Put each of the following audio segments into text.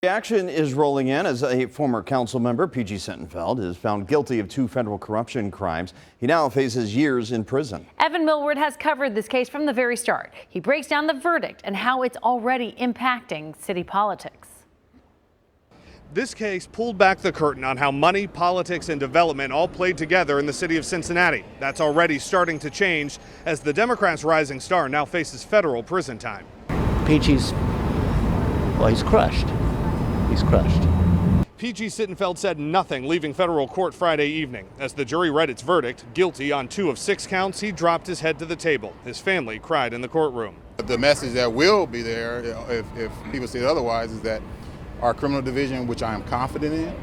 Action is rolling in as a former council member, PG Sittenfeld, is found guilty of 2 federal corruption crimes. He now faces years in prison. Evan Millward has covered this case from the very start. He breaks down the verdict and how it's already impacting city politics. This case pulled back the curtain on how money, politics, and development all played together in the city of Cincinnati. That's already starting to change as the Democrats' rising star now faces federal prison time. PG's, well, he's crushed. He's crushed. PG Sittenfeld said nothing leaving federal court Friday evening. As the jury read its verdict, guilty on 2 of 6 counts, he dropped his head to the table. His family cried in the courtroom. The message that will be there, if people say otherwise, is that our criminal division, which I am confident in,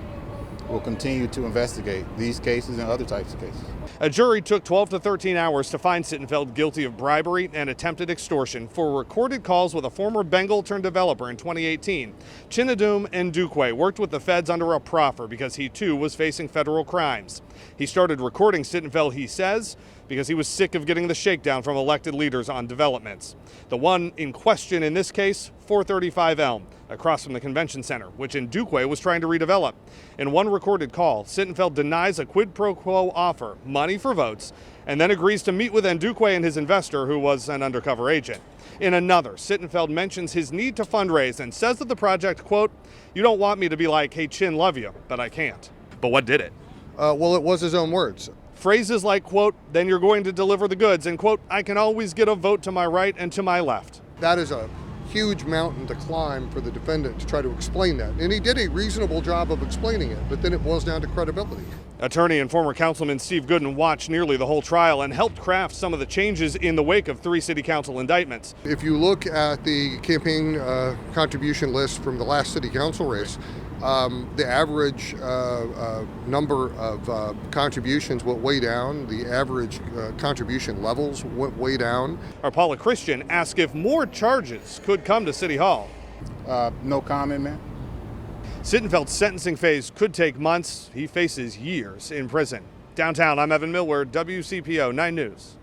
will continue to investigate these cases and other types of cases. A jury took 12 to 13 hours to find Sittenfeld guilty of bribery and attempted extortion for recorded calls with a former Bengal-turned-developer in 2018. Chinadum Ndukwe worked with the feds under a proffer because he too was facing federal crimes. He started recording Sittenfeld, he says, because he was sick of getting the shakedown from elected leaders on developments. The one in question in this case, 435 Elm, across from the convention center, which Ndukwe was trying to redevelop. In one recorded call, Sittenfeld denies a quid pro quo offer, money for votes, and then agrees to meet with Ndukwe and his investor, who was an undercover agent. In another, Sittenfeld mentions his need to fundraise and says that the project, quote, "You don't want me to be like, hey, Chin, love you, but I can't." But what did it? Well, it was his own words. Phrases like, quote, "then you're going to deliver the goods," and, quote, "I can always get a vote to my right and to my left." That is a huge mountain to climb for the defendant to try to explain that. And he did a reasonable job of explaining it, but then it boils down to credibility. Attorney and former councilman Steve Gooden watched nearly the whole trial and helped craft some of the changes in the wake of 3 city council indictments. If you look at the campaign contribution list from the last city council race, the average number of contributions went way down. The average contribution levels went way down. Our Paula Christian asked if more charges could come to City Hall. No comment, man. Sittenfeld's sentencing phase could take months. He faces years in prison. Downtown, I'm Evan Millward, WCPO 9 News.